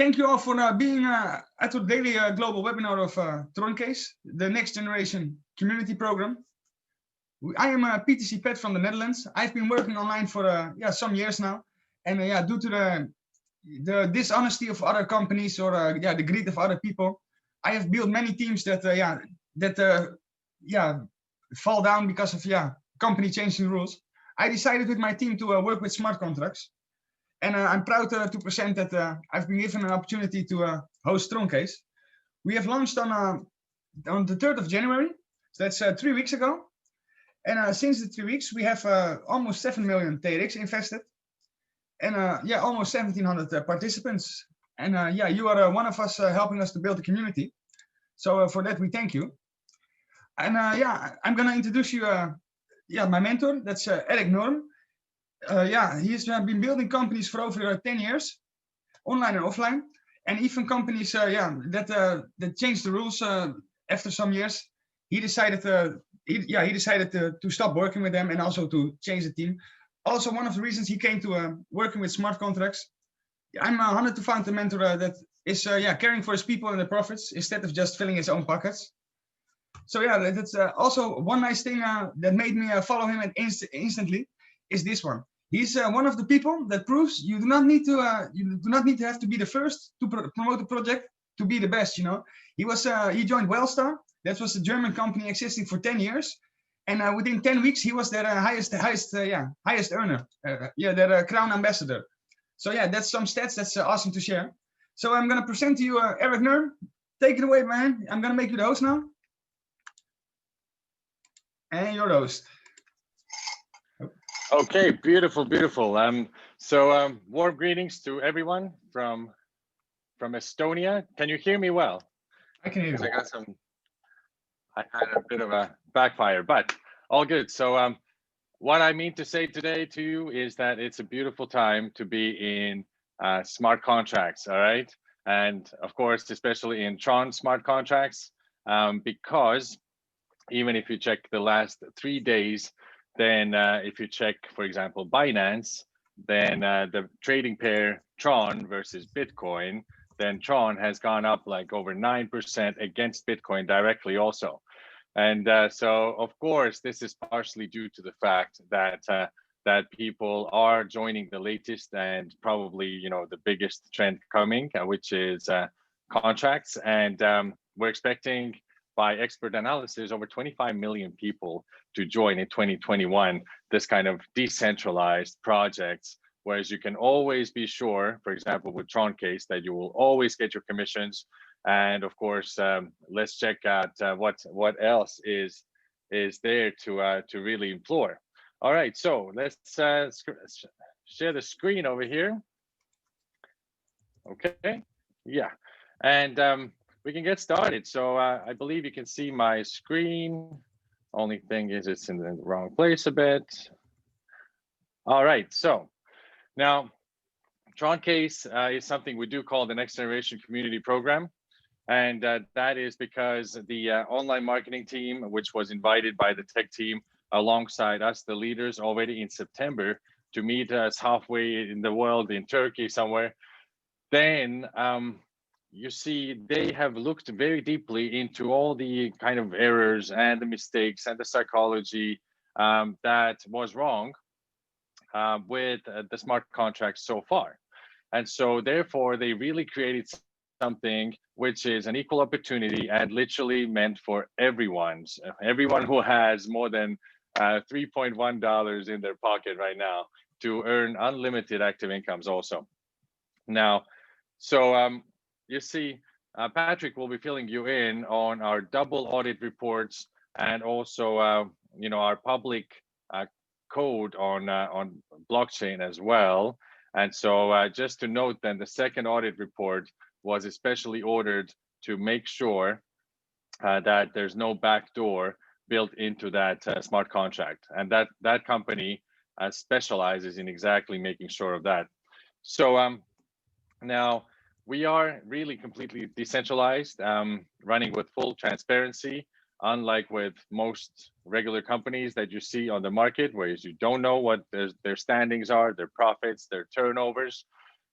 Thank you all for being at the daily global webinar of Troncase, the next generation community program. I am a PTC pet from the Netherlands. I've been working online for some years now, and due to the dishonesty of other companies or the greed of other people, I have built many teams that fall down because of company changing rules. I decided with my team to work with smart contracts. And I'm proud to present that I've been given an opportunity to host Troncase. We have launched on the 3rd of January, so that's 3 weeks ago. And since the 3 weeks, we have almost 7 million TRX invested, and almost 1,700 participants. And you are one of us helping us to build a community. So for that, we thank you. And I'm gonna introduce you, my mentor. That's Eric Norm. He's been building companies for over 10 years, online and offline, and even companies that changed the rules after some years. He decided to stop working with them and also to change the team. Also, one of the reasons he came to working with smart contracts. I'm honored to find a mentor that is caring for his people and the profits instead of just filling his own pockets. So that's also one nice thing that made me follow him instantly is this one. He's one of the people that proves you do not need to have to be the first to promote a project to be the best. You know, he joined Wellstar. That was a German company existing for 10 years, and within 10 weeks he was their highest earner, their crown ambassador. So that's some stats that's awesome to share. So I'm gonna present to you Eric Nurm. Take it away, man. I'm gonna make you the host now, and you're the host. Okay, beautiful, beautiful. Warm greetings to everyone from Estonia. Can you hear me well? I can hear you. I had a bit of a backfire, but all good. So what I mean to say today to you is that it's a beautiful time to be in smart contracts, all right? And of course, especially in Tron smart contracts, because even if you check the last 3 days, then if you check, for example, Binance, then the trading pair Tron versus Bitcoin, then Tron has gone up like over 9% against Bitcoin directly also. And so, of course, this is partially due to the fact that that people are joining the latest and probably, the biggest trend coming, which is contracts. And we're expecting, by expert analysis, over 25 million people to join in 2021 this kind of decentralized projects, whereas you can always be sure, for example, with Troncase, that you will always get your commissions. And of course, let's check out what else is there to really implore. All right, so let's share the screen over here. Okay, yeah, and we can get started. So I believe you can see my screen. Only thing is it's in the wrong place a bit. All right, so now Troncase is something we do call the Next Generation Community Program. And that is because the online marketing team, which was invited by the tech team alongside us, the leaders, already in September to meet us halfway in the world in Turkey somewhere, then you see, they have looked very deeply into all the kind of errors and the mistakes and the psychology that was wrong with the smart contracts so far. And so therefore, they really created something which is an equal opportunity and literally meant for everyone who has more than $3.1 in their pocket right now to earn unlimited active incomes also. Now, so you see, Patrick will be filling you in on our double audit reports and also, our public code on blockchain as well. And so just to note, then the second audit report was especially ordered to make sure that there's no backdoor built into that smart contract, and that company specializes in exactly making sure of that. So now we are really completely decentralized, running with full transparency, unlike with most regular companies that you see on the market, whereas you don't know what their standings are, their profits, their turnovers.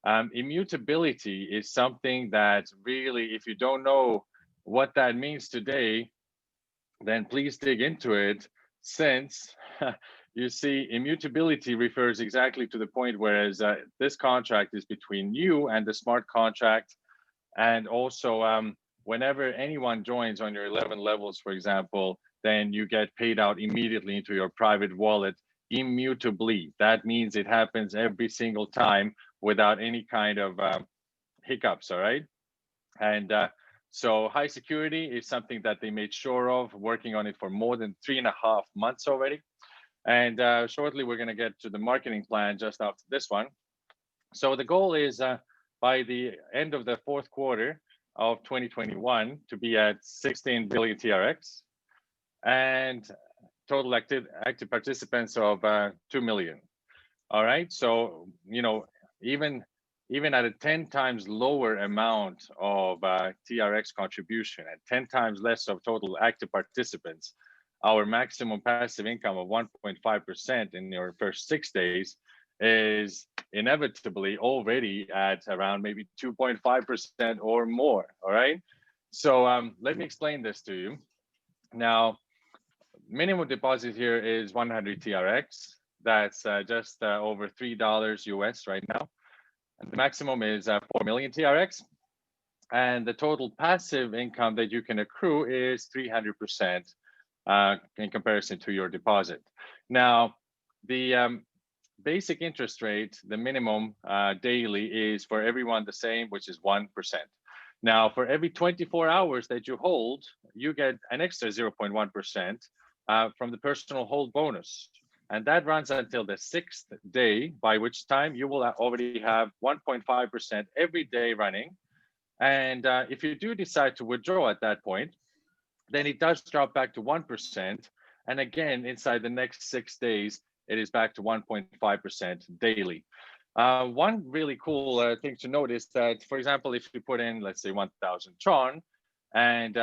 Immutability is something that really, if you don't know what that means today, then please dig into it, since you see, immutability refers exactly to the point, whereas this contract is between you and the smart contract. And also, whenever anyone joins on your 11 levels, for example, then you get paid out immediately into your private wallet immutably. That means it happens every single time without any kind of hiccups, all right? And so high security is something that they made sure of, working on it for more than 3.5 months already. And shortly, we're going to get to the marketing plan just after this one. So the goal is by the end of the fourth quarter of 2021 to be at 16 billion TRX and total active participants of 2 million. All right. So, even at a 10 times lower amount of TRX contribution and 10 times less of total active participants, our maximum passive income of 1.5% in your first 6 days is inevitably already at around maybe 2.5% or more. All right. So let me explain this to you. Now, minimum deposit here is 100 TRX. That's just over $3 US right now. And the maximum is 4 million TRX. And the total passive income that you can accrue is 300% in comparison to your deposit. Now, the basic interest rate, the minimum daily, is for everyone the same, which is 1%. Now, for every 24 hours that you hold, you get an extra 0.1% from the personal hold bonus. And that runs until the 6th day, by which time you will already have 1.5% every day running. And if you do decide to withdraw at that point, then it does drop back to 1%. And again, inside the next 6 days, it is back to 1.5% daily. One really cool thing to note is that, for example, if you put in, let's say, 1,000 Tron, and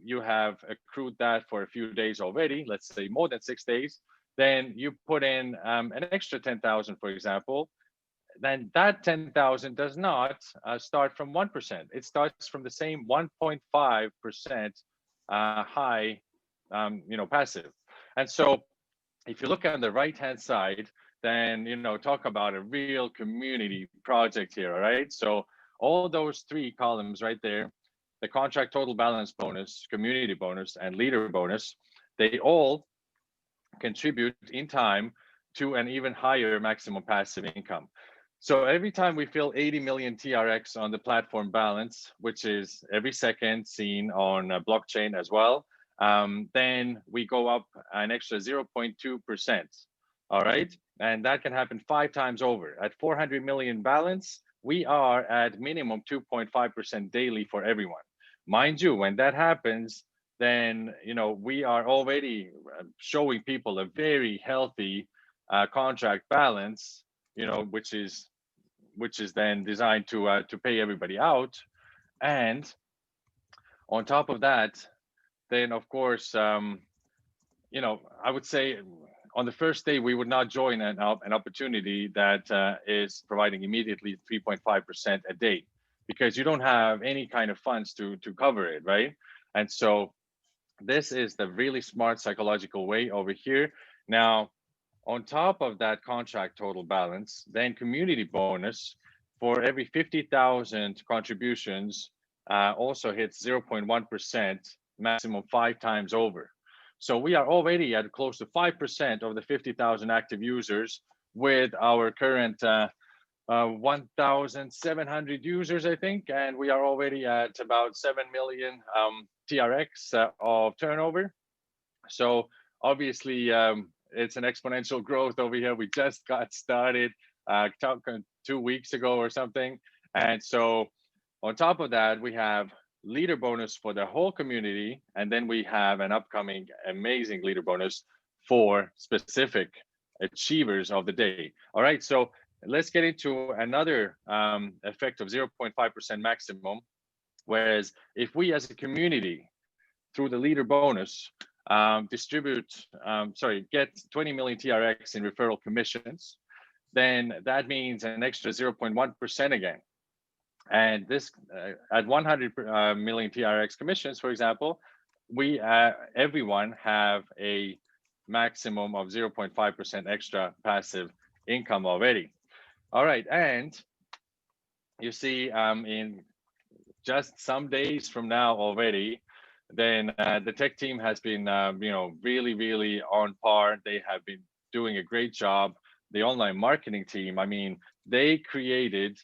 you have accrued that for a few days already, let's say more than 6 days, then you put in an extra 10,000, for example, then that 10,000 does not start from 1%. It starts from the same 1.5% high, passive. And so if you look on the right-hand side, then, talk about a real community project here, all right? So all those 3 columns right there, the contract total balance bonus, community bonus, and leader bonus, they all contribute in time to an even higher maximum passive income. So every time we fill 80 million TRX on the platform balance, which is every second seen on a blockchain as well, then we go up an extra 0.2%. All right. And that can happen 5 times over. At 400 million balance, we are at minimum 2.5% daily for everyone. Mind you, when that happens, then we are already showing people a very healthy contract balance, which is then designed to pay everybody out. And on top of that, then of course, I would say on the first day we would not join an opportunity that is providing immediately 3.5% a day, because you don't have any kind of funds to cover it, right? And so this is the really smart psychological way over here. Now, on top of that contract total balance, then community bonus for every 50,000 contributions also hits 0.1%, maximum 5 times over. So we are already at close to 5% of the 50,000 active users with our current 1,700 users, I think, and we are already at about 7 million TRX of turnover. So obviously, it's an exponential growth over here. We just got started 2 weeks ago or something. And so on top of that, we have leader bonus for the whole community. And then we have an upcoming amazing leader bonus for specific achievers of the day. All right, so let's get into another effect of 0.5% maximum. Whereas if we as a community, through the leader bonus, get 20 million TRX in referral commissions, then that means an extra 0.1% again. And this at 100 million TRX commissions, for example, we everyone have a maximum of 0.5% extra passive income already. All right, and you see in just some days from now already, then the tech team has been really on par. They have been doing a great job. The online marketing team, I mean, they created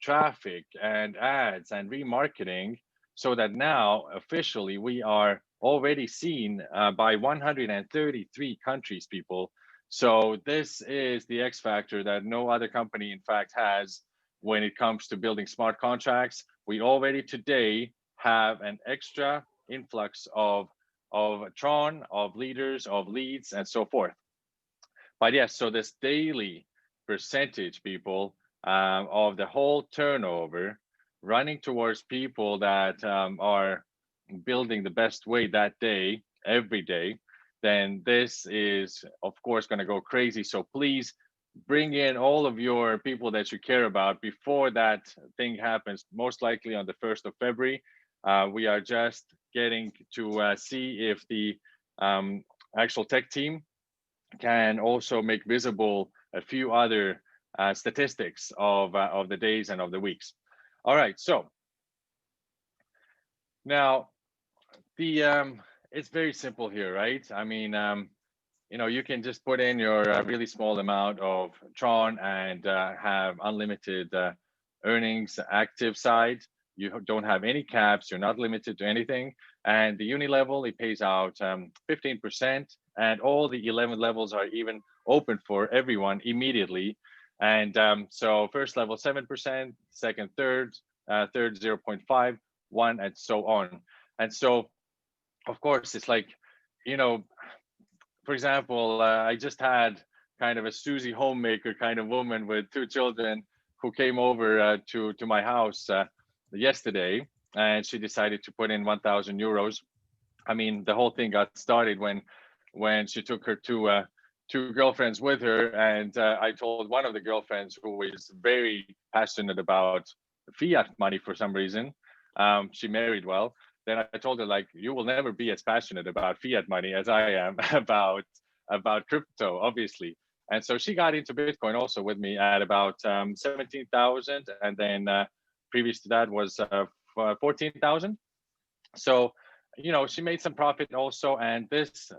traffic and ads and remarketing so that now officially we are already seen by 133 countries, people. So this is the X factor that no other company in fact has when it comes to building smart contracts. We already today have an extra influx of Tron, of leaders, of leads, and so forth. But yes, so this daily percentage, people, of the whole turnover running towards people that are building the best way that day, every day, then this is, of course, going to go crazy. So please bring in all of your people that you care about before that thing happens, most likely on the 1st of February. We are just getting to see if the actual tech team can also make visible a few other statistics of the days and of the weeks. All right, so now the it's very simple here, right? I mean, you can just put in your really small amount of Tron and have unlimited earnings active side. You don't have any caps. You're not limited to anything. And the uni level, it pays out 15%, and all the 11 levels are even open for everyone immediately. And so first level 7%, second, third 0.5, 1, and so on. And so, of course, it's like, for example, I just had kind of a Susie homemaker kind of woman with 2 children who came over to my house yesterday, and she decided to put in 1,000 euros. I mean, the whole thing got started when she took her two girlfriends with her, and I told one of the girlfriends, who is very passionate about fiat money for some reason, she married well. Then I told her, like, you will never be as passionate about fiat money as I am about crypto, obviously. And so she got into Bitcoin also with me at about 17,000, and then previous to that was 14,000. So, she made some profit also, and this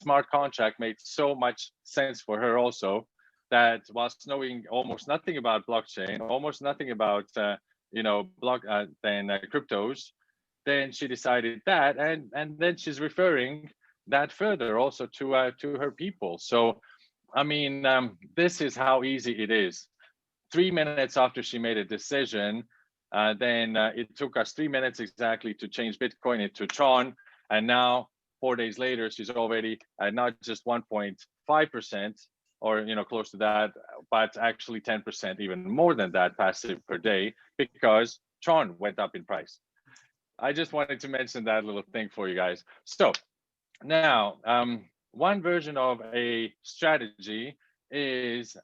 smart contract made so much sense for her also, that whilst knowing almost nothing about blockchain, almost nothing about cryptos, then she decided that, and then she's referring that further also to her people. So, I mean, this is how easy it is. 3 minutes after she made a decision, then it took us 3 minutes exactly to change Bitcoin into Tron, and now 4 days later, she's already at not just 1.5% or close to that, but actually 10%, even more than that, passive per day, because Tron went up in price. I just wanted to mention that little thing for you guys. So now, one version of a strategy is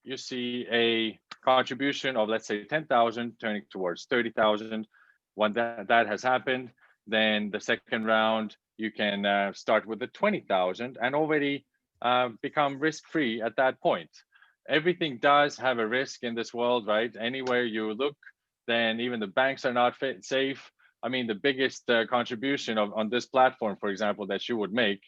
you see a contribution of, let's say, 10,000 turning towards 30,000. When that has happened, then the second round, you can start with the 20,000 and already become risk-free at that point. Everything does have a risk in this world, right? Anywhere you look, then even the banks are not safe. I mean, the biggest contribution on this platform, for example, that you would make,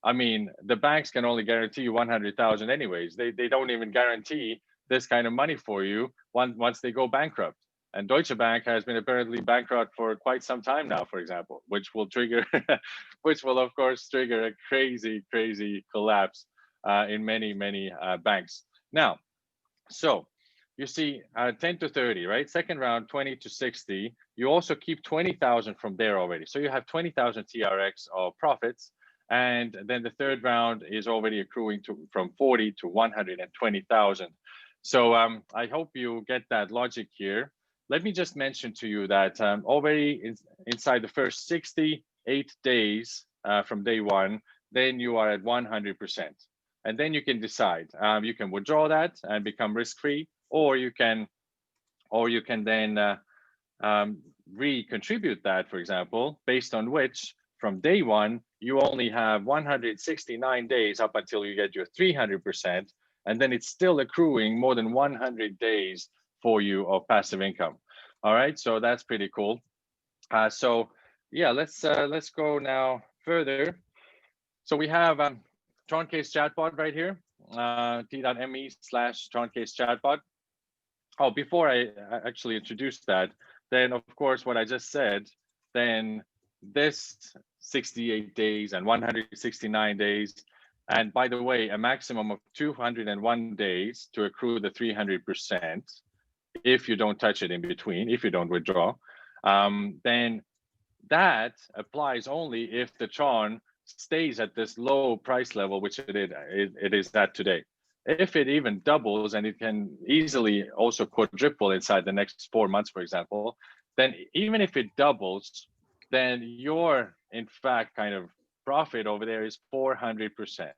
I mean, the banks can only guarantee you 100,000 anyways. They don't even guarantee this kind of money for you once they go bankrupt. And Deutsche Bank has been apparently bankrupt for quite some time now, for example, which will of course trigger a crazy collapse in many banks. Now, so you see 10 to 30, right? Second round, 20 to 60. You also keep 20,000 from there already. So you have 20,000 TRX of profits. And then the third round is already accruing from 40 to 120,000. So I hope you get that logic here. Let me just mention to you that already inside the first 68 days from day one, then you are at 100%. and then you can decide. You can withdraw that and become risk-free, or you can then recontribute that, for example, based on which from day one, you only have 169 days up until you get your 300%, and then it's still accruing more than 100 days for you of passive income. All right, so that's pretty cool. So yeah, let's go now further. So we have Troncase Chatbot right here, t.me/Troncase Chatbot. Oh, before I actually introduce that, then of course what I just said, then this 68 days and 169 days, and by the way, a maximum of 201 days to accrue the 300% if you don't touch it in between, if you don't withdraw, then that applies only if the Tron stays at this low price level, which it is at today. If it even doubles, and it can easily also quadruple inside the next 4 months, for example, then even if it doubles, then your, in fact, kind of profit over there is 400%.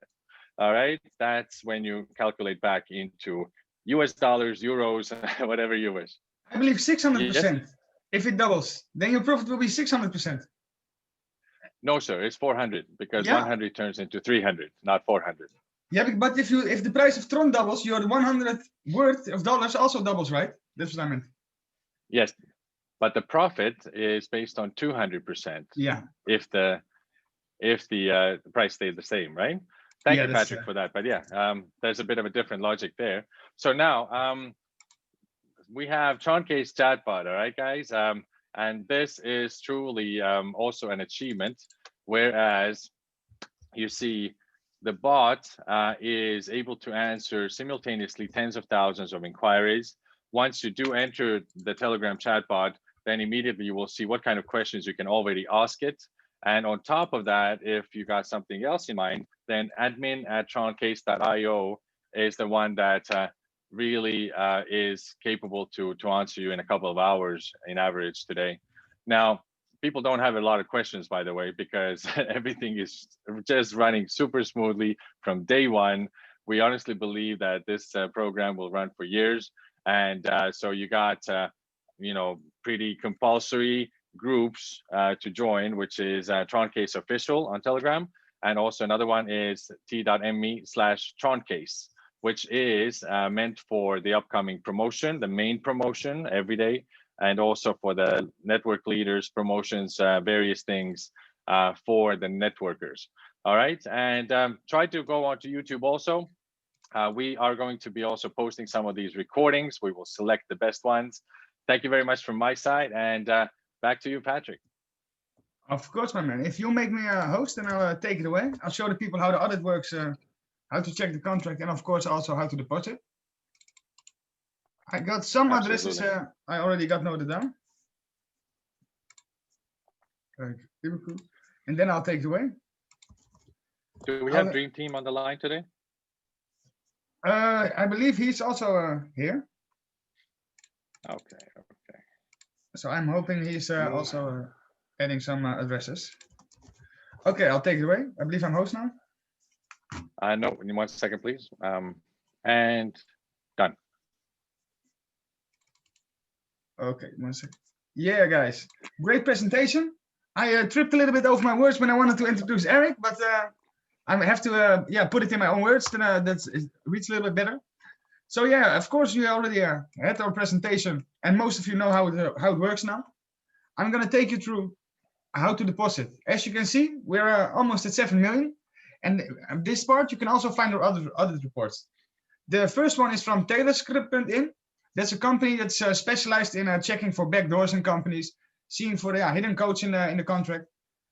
All right, that's when you calculate back into US dollars, euros, whatever you wish. I believe 600%. Yes. If it doubles, then your profit will be 600%. No, sir, it's 400 because Yeah. 100 turns into 300, not 400. Yeah, but if the price of Tron doubles, your 100 worth of dollars also doubles, right? That's what I meant. Yes, but the profit is based on 200%. Yeah. If the price stayed the same, right? Thank you, Patrick, for that. But yeah, there's a bit of a different logic there. So now we have Troncase Chatbot, all right, guys? And this is truly also an achievement, whereas you see the bot is able to answer simultaneously tens of thousands of inquiries. Once you do enter the Telegram chatbot, then immediately you will see what kind of questions you can already ask it. And on top of that, if you got something else in mind, then admin@troncase.io is the one that really is capable to answer you in a couple of hours in average today. Now, people don't have a lot of questions, by the way, because everything is just running super smoothly from day one. We honestly believe that this program will run for years. And so you got, pretty compulsory groups to join, which is Troncase Official on Telegram. And also another one is t.me/Troncase, which is meant for the upcoming promotion, the main promotion every day, and also for the network leaders, promotions, various things for the networkers. All right, and try to go onto YouTube also. We are going to be also posting some of these recordings. We will select the best ones. Thank you very much from my side, and back to you, Patrick. Of course, my man. If you make me a host, then I'll take it away. I'll show the people how the audit works, how to check the contract, and of course also how to deposit. I got some addresses I already got noted down. And then I'll take it away. Do we have Dream Team on the line today? I believe he's also here. Okay. So I'm hoping he's also adding some addresses. Okay, I'll take it away. I believe I'm host now. No, 1 second, please. And done. Okay, 1 second. Yeah, guys, great presentation. I tripped a little bit over my words when I wanted to introduce Eric, but I have to put it in my own words. Then it reads a little bit better. So yeah, of course you already had our presentation, and most of you know how it works now. I'm gonna take you through how to deposit. As you can see, we're almost at 7 million, and this part you can also find our other reports. The first one is from TaylorScript.in. That's a company that's specialized in checking for backdoors in companies, seeing for the hidden codes in the contract.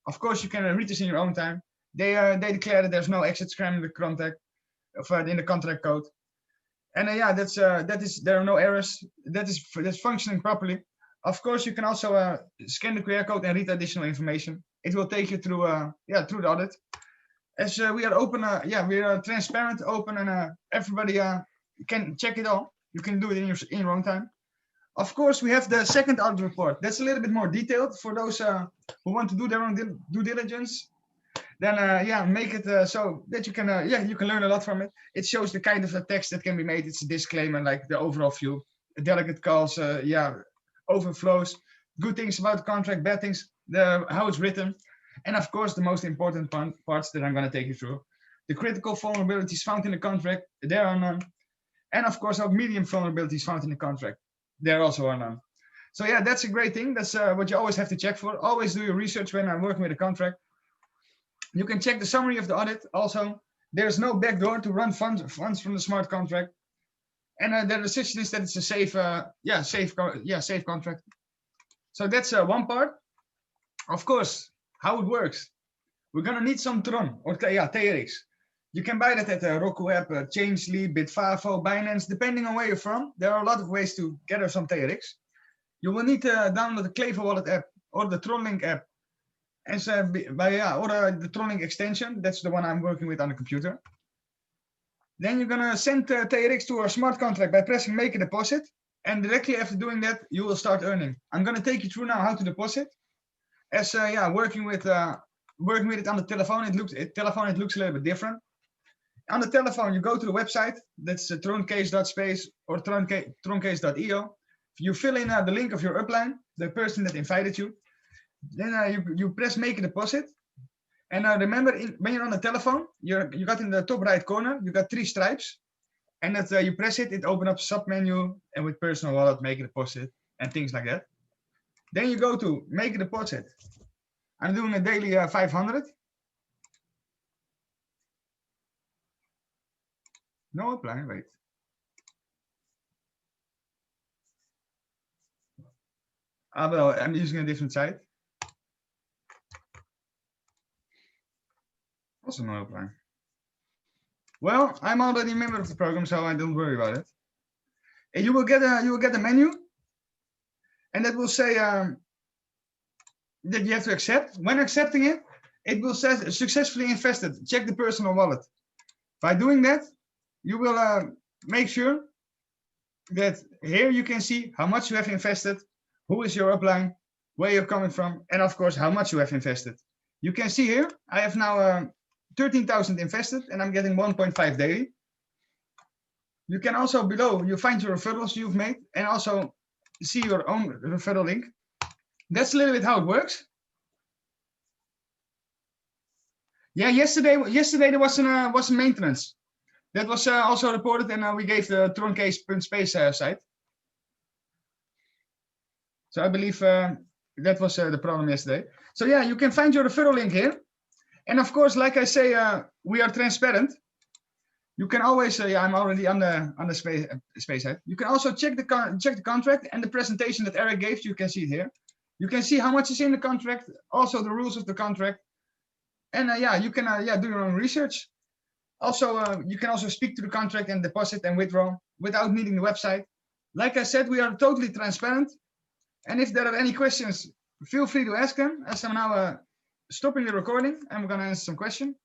Of course, you can read this in your own time. They declare that there's no exit scam in the contract, in the contract code, and there are no errors. That's functioning properly. Of course, you can also scan the QR code and read additional information. It will take you through through the audit. As we are open, we are transparent, open, and everybody can check it all. You can do it in your own time. Of course, we have the second audit report. That's a little bit more detailed for those who want to do their own due diligence. then yeah, make it so that you can yeah, you can learn a lot from it. It shows the kind of text that can be made. It's a disclaimer, like the overall view, delicate calls, yeah, overflows, good things about the contract, bad things, how it's written, and of course the most important parts that I'm going to take you through. The critical vulnerabilities found in the contract, there are none, and of course our medium vulnerabilities found in the contract, there also are none. So yeah, that's a great thing. That's what you always have to check for. Always do your research when I'm working with a contract. You can check the summary of the audit. Also, there's no backdoor to run funds from the smart contract, and the decision is that it's a safe, safe contract. So that's one part. Of course, how it works. We're gonna need some Tron or TRX. You can buy that at Roku app, Changely, Bitfavo, Binance, depending on where you're from. There are a lot of ways to gather some TRX. You will need to download the Clever Wallet app or the TronLink app, and or the TronLink extension. That's the one I'm working with on the computer. Then you're gonna send TRX to our smart contract by pressing Make a Deposit, and directly after doing that, you will start earning. I'm gonna take you through now how to deposit. As working with it on the telephone, it looks a little bit different. On the telephone, you go to the website. That's troncase.space or troncase.io. You fill in the link of your upline, the person that invited you. Then you press Make a Deposit. And remember, when you're on the telephone, you got in the top right corner, you got 3 stripes. And that you press it, it opens up sub-menu, and with personal wallet, Make a Deposit, and things like that. Then you go to Make a Deposit. I'm doing a daily 500. No apply, wait. Well, I'm using a different site. Also no apply. Well, I'm already a member of the program, so I don't worry about it. And you will get a menu, and that will say that you have to accept. When accepting it, it will say successfully invested. Check the personal wallet. By doing that, you will make sure that here you can see how much you have invested, who is your upline, where you're coming from, and of course how much you have invested. You can see here I have now 13,000 invested, and I'm getting 1.5 daily. You can also below you find your referrals you've made, and also see your own referral link. That's a little bit how it works. Yeah, yesterday there was a maintenance. That was also reported, and we gave the Troncase.space site. So I believe that was the problem yesterday. So yeah, you can find your referral link here. And of course, like I say, we are transparent. You can always, I'm already on the space site. You can also check the contract and the presentation that Eric gave. You can see it here. You can see how much is in the contract, also the rules of the contract. And you can do your own research. Also, you can also speak to the contract and deposit and withdraw without needing the website. Like I said, we are totally transparent. And if there are any questions, feel free to ask them. As I'm now stopping the recording, and we're going to answer some questions.